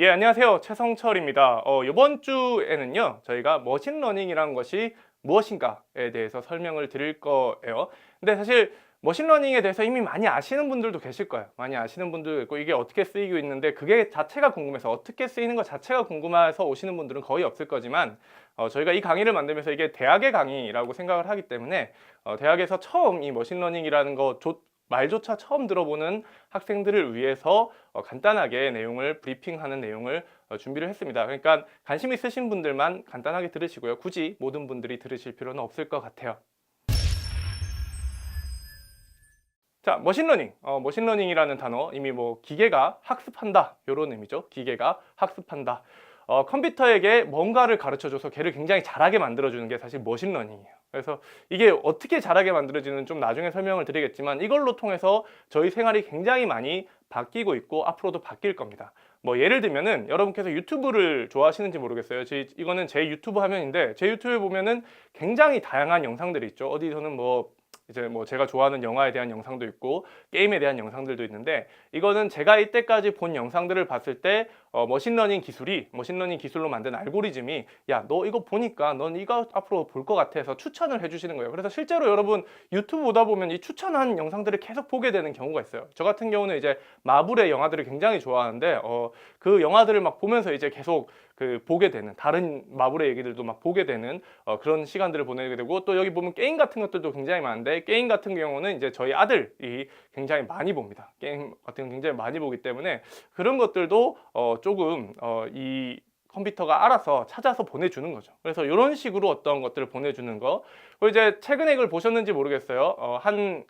예, 안녕하세요. 최성철입니다. 이번 주에는요, 저희가 머신러닝이라는 것이 무엇인가에 대해서 설명을 드릴 거예요. 근데 사실 머신러닝에 대해서 이미 많이 아시는 분들도 계실 거예요. 많이 아시는 분들도 있고, 이게 어떻게 쓰이고 있는데, 그게 자체가 궁금해서, 어떻게 쓰이는 것 자체가 궁금해서 오시는 분들은 거의 없을 거지만, 저희가 이 강의를 만들면서 이게 대학의 강의라고 생각을 하기 때문에, 대학에서 처음 이 머신러닝이라는 말조차 처음 들어보는 학생들을 위해서 간단하게 내용을 브리핑하는 내용을 준비를 했습니다. 그러니까 관심 있으신 분들만 간단하게 들으시고요. 굳이 모든 분들이 들으실 필요는 없을 것 같아요. 자, 머신러닝이라는 단어 이미 뭐 기계가 학습한다 이런 의미죠. 기계가 학습한다. 컴퓨터에게 뭔가를 가르쳐줘서 걔를 굉장히 잘하게 만들어주는 게 사실 머신러닝이에요. 그래서 이게 어떻게 잘하게 만들어지는 좀 나중에 설명을 드리겠지만 이걸로 통해서 저희 생활이 굉장히 많이 바뀌고 있고 앞으로도 바뀔 겁니다. 뭐 예를 들면은 여러분께서 유튜브를 좋아하시는지 모르겠어요. 이거는 제 유튜브 화면인데 제 유튜브에 보면은 굉장히 다양한 영상들이 있죠. 어디서는 뭐 이제 뭐 제가 좋아하는 영화에 대한 영상도 있고 게임에 대한 영상들도 있는데 이거는 제가 이때까지 본 영상들을 봤을 때 머신러닝 기술로 만든 알고리즘이 야, 너 이거 보니까 넌 이거 앞으로 볼 것 같아 서 추천을 해주시는 거예요. 그래서 실제로 여러분 유튜브 보다 보면 이 추천한 영상들을 계속 보게 되는 경우가 있어요. 저 같은 경우는 이제 마블의 영화들을 굉장히 좋아하는데 그 영화들을 막 보면서 이제 계속 그 보게 되는 다른 마블의 얘기들도 막 보게 되는 그런 시간들을 보내게 되고 또 여기 보면 게임 같은 것들도 굉장히 많은데 게임 같은 경우는 이제 저희 아들이 굉장히 많이 봅니다. 게임 같은 거 굉장히 많이 보기 때문에 그런 것들도 조금 이 컴퓨터가 알아서 찾아서 보내주는 거죠. 그래서 이런 식으로 어떤 것들을 보내주는 거. 그리고 이제 최근에 이걸 보셨는지 모르겠어요. 한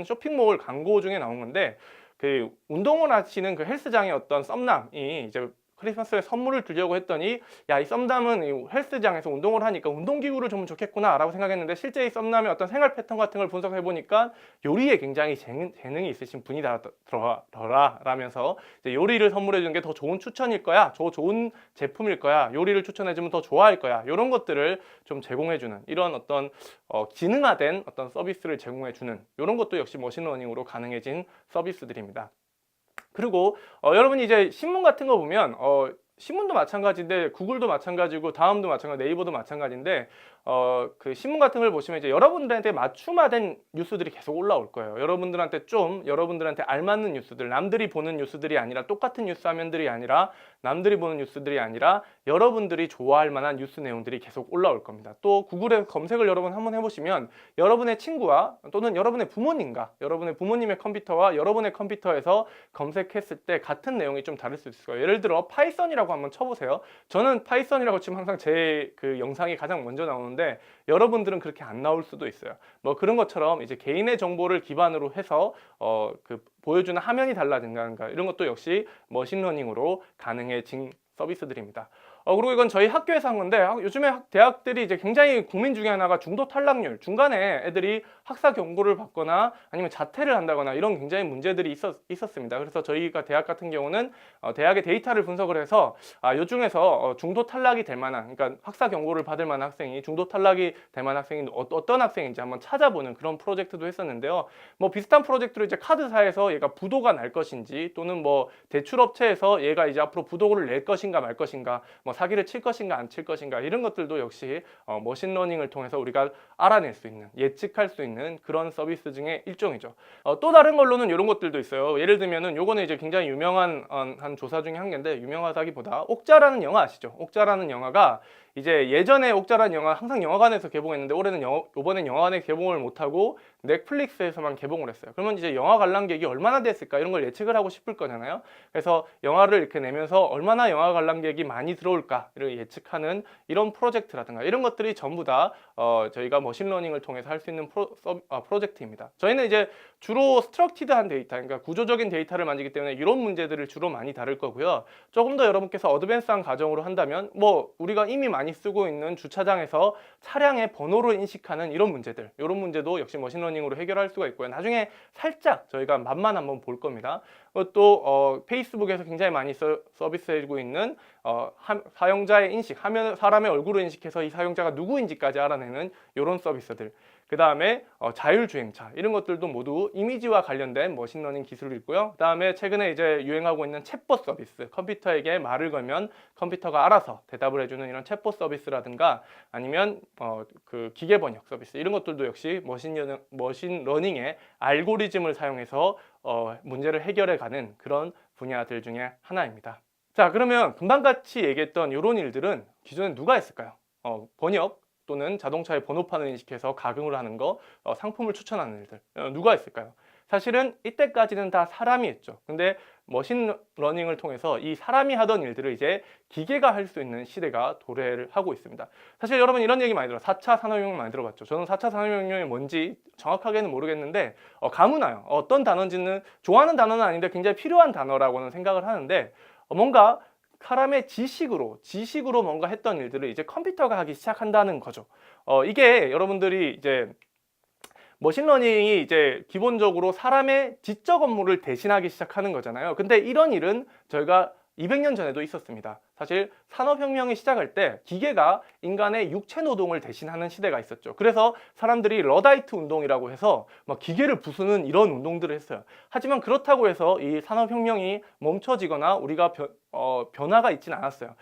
쇼핑몰 광고 중에 나온 건데 그 운동을 하시는 그 헬스장의 어떤 썸남이 이제 크리스마스에 선물을 주려고 했더니 야, 이 썸남은 이 헬스장에서 운동을 하니까 운동기구를 주면 좋겠구나 라고 생각했는데 실제 이 썸남의 어떤 생활 패턴 같은 걸 분석해 보니까 요리에 굉장히 재능이 있으신 분이더라 라면서 이제 요리를 선물해 주는 게 더 좋은 추천일 거야, 더 좋은 제품일 거야, 요리를 추천해 주면 더 좋아할 거야, 이런 것들을 좀 제공해 주는 이런 어떤 기능화된 어떤 서비스를 제공해 주는 이런 것도 역시 머신러닝으로 가능해진 서비스들입니다. 그리고 여러분이 이제 신문 같은 거 보면 신문도 마찬가지인데 구글도 마찬가지고 다음도 마찬가지, 네이버도 마찬가지인데 그 신문 같은 걸 보시면 이제 여러분들한테 맞춤화된 뉴스들이 계속 올라올 거예요. 여러분들한테 알맞는 뉴스들, 남들이 보는 뉴스들이 아니라 똑같은 뉴스 화면들이 아니라 남들이 보는 뉴스들이 아니라 여러분들이 좋아할 만한 뉴스 내용들이 계속 올라올 겁니다. 또 구글에 검색을 여러분 한번 해보시면 여러분의 친구와 또는 여러분의 부모님의 컴퓨터와 여러분의 컴퓨터에서 검색했을 때 같은 내용이 좀 다를 수 있을 거예요. 예를 들어 파이썬이라고 한번 쳐보세요. 저는 파이썬이라고 치면 항상 제 그 영상이 가장 먼저 나오는데 여러분들은 그렇게 안 나올 수도 있어요. 뭐 그런 것처럼 이제 개인의 정보를 기반으로 해서 그 보여주는 화면이 달라진다든가 이런 것도 역시 머신러닝으로 가능해진 서비스들입니다. 그리고 이건 저희 학교에서 한 건데 요즘에 대학들이 이제 굉장히 고민 중에 하나가 중도 탈락률, 중간에 애들이 학사 경고를 받거나 아니면 자퇴를 한다거나 이런 굉장히 문제들이 있었습니다. 그래서 저희가 대학 같은 경우는 대학의 데이터를 분석을 해서 요 중에서 중도 탈락이 될 만한, 그러니까 학사 경고를 받을 만한 학생이 중도 탈락이 될 만한 학생이 어떤 학생인지 한번 찾아보는 그런 프로젝트도 했었는데요. 뭐 비슷한 프로젝트로 이제 카드사에서 얘가 부도가 날 것인지 또는 뭐 대출업체에서 얘가 이제 앞으로 부도를 낼 것인가 말 것인가, 뭐 사기를 칠 것인가 안 칠 것인가 이런 것들도 역시 머신러닝을 통해서 우리가 알아낼 수 있는, 예측할 수 있는 그런 서비스 중에 일종이죠. 또 다른 걸로는 이런 것들도 있어요. 예를 들면은 요거는 이제 굉장히 유명한 한 조사 중에 한 개인데, 유명하다기보다 옥자라는 영화 아시죠? 옥자라는 영화가 이제 예전에 옥자라는 영화 항상 영화관에서 개봉했는데 이번엔 영화관에 개봉을 못하고 넷플릭스에서만 개봉을 했어요. 그러면 이제 영화 관람객이 얼마나 됐을까 이런 걸 예측을 하고 싶을 거잖아요. 그래서 영화를 이렇게 내면서 얼마나 영화 관람객이 많이 들어올까 이를 예측하는 이런 프로젝트라든가 이런 것들이 전부 다 저희가 머신러닝을 통해서 할 수 있는 프로젝트입니다. 저희는 이제 주로 스트럭티드한 데이터, 그러니까 구조적인 데이터를 만지기 때문에 이런 문제들을 주로 많이 다룰 거고요. 조금 더 여러분께서 어드밴스한 가정으로 한다면 뭐 우리가 이미 많이 쓰고 있는 주차장에서 차량의 번호를 인식하는 이런 문제도 역시 머신러닝으로 해결할 수가 있고요. 나중에 살짝 저희가 맛만 한번 볼 겁니다. 또 페이스북에서 굉장히 많이 서비스해주고 있는 사용자의 인식, 사람의 얼굴을 인식해서 이 사용자가 누구인지까지 알아내는 이런 서비스들. 그 다음에 자율주행차 이런 것들도 모두 이미지와 관련된 머신러닝 기술이 있고요. 그 다음에 최근에 이제 유행하고 있는 챗봇 서비스, 컴퓨터에게 말을 걸면 컴퓨터가 알아서 대답을 해주는 이런 챗봇 서비스라든가 아니면 그 기계 번역 서비스 이런 것들도 역시 머신러닝의 알고리즘을 사용해서 문제를 해결해가는 그런 분야들 중에 하나입니다. 자, 그러면 금방같이 얘기했던 이런 일들은 기존에 누가 했을까요? 번역 또는 자동차의 번호판을 인식해서 가공을 하는 거, 상품을 추천하는 일들 누가 했을까요? 사실은 이때까지는 다 사람이 했죠. 근데 머신러닝을 통해서 이 사람이 하던 일들을 이제 기계가 할 수 있는 시대가 도래를 하고 있습니다. 사실 여러분 이런 얘기 많이 들어요. 4차 산업혁명 많이 들어봤죠. 저는 4차 산업혁명이 뭔지 정확하게는 모르겠는데 감은 와요. 어떤 단어인지는 좋아하는 단어는 아닌데 굉장히 필요한 단어라고는 생각을 하는데 뭔가 사람의 지식으로 뭔가 했던 일들을 이제 컴퓨터가 하기 시작한다는 거죠. 이게 여러분들이 이제 머신러닝이 이제 기본적으로 사람의 지적 업무를 대신하기 시작하는 거잖아요. 근데 이런 일은 저희가 200년 전에도 있었습니다. 사실 산업혁명이 시작할 때 기계가 인간의 육체 노동을 대신하는 시대가 있었죠. 그래서 사람들이 러다이트 운동이라고 해서 막 기계를 부수는 이런 운동들을 했어요. 하지만 그렇다고 해서 이 산업혁명이 멈춰지거나 우리가 변화가 있지는 않았어요.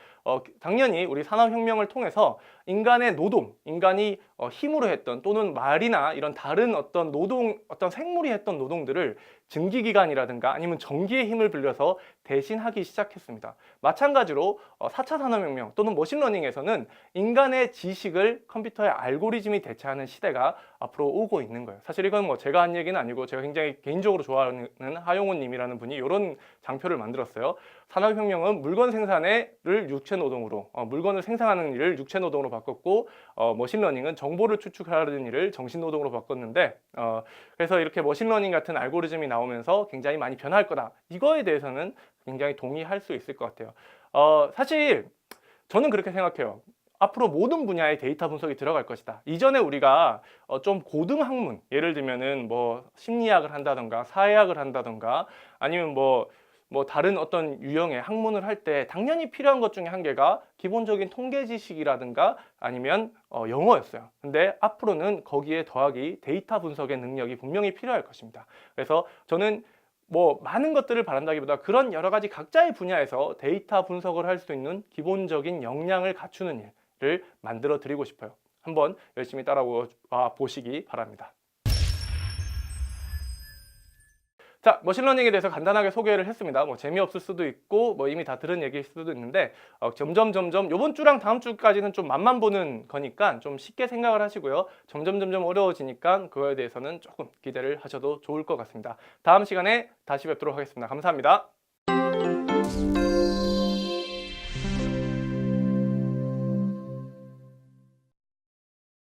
당연히 우리 산업혁명을 통해서 인간의 노동, 인간이 힘으로 했던 또는 말이나 이런 다른 어떤 노동, 어떤 생물이 했던 노동들을 증기기관이라든가 아니면 전기의 힘을 빌려서 대신하기 시작했습니다. 마찬가지로 4차 산업혁명 또는 머신러닝에서는 인간의 지식을 컴퓨터의 알고리즘이 대체하는 시대가 앞으로 오고 있는 거예요. 사실 이건 뭐 제가 한 얘기는 아니고 제가 굉장히 개인적으로 좋아하는 하용우 님이라는 분이 이런 장표를 만들었어요. 산업혁명은 물건 생산을 육체 노동으로, 물건을 생산하는 일을 육체 노동으로 바꿨고 머신러닝은 정보를 추측하는 일을 정신 노동으로 바꿨는데 그래서 이렇게 머신러닝 같은 알고리즘이 나오면서 굉장히 많이 변할 거다. 이거에 대해서는 굉장히 동의할 수 있을 것 같아요. 사실 저는 그렇게 생각해요. 앞으로 모든 분야의 데이터 분석이 들어갈 것이다. 이전에 우리가 좀 고등학문, 예를 들면은 뭐 심리학을 한다던가 사회학을 한다던가 아니면 뭐 다른 어떤 유형의 학문을 할 때 당연히 필요한 것 중에 한 개가 기본적인 통계 지식이라든가 아니면 영어였어요. 근데 앞으로는 거기에 더하기 데이터 분석의 능력이 분명히 필요할 것입니다. 그래서 저는 뭐 많은 것들을 바란다기보다 그런 여러 가지 각자의 분야에서 데이터 분석을 할 수 있는 기본적인 역량을 갖추는 일을 만들어 드리고 싶어요. 한번 열심히 따라와 보시기 바랍니다. 자, 머신러닝에 대해서 간단하게 소개를 했습니다. 뭐 재미없을 수도 있고 뭐 이미 다 들은 얘기일 수도 있는데 점점 이번 주랑 다음 주까지는 좀 맛만 보는 거니까 좀 쉽게 생각을 하시고요. 점점 어려워지니까 그거에 대해서는 조금 기대를 하셔도 좋을 것 같습니다. 다음 시간에 다시 뵙도록 하겠습니다. 감사합니다.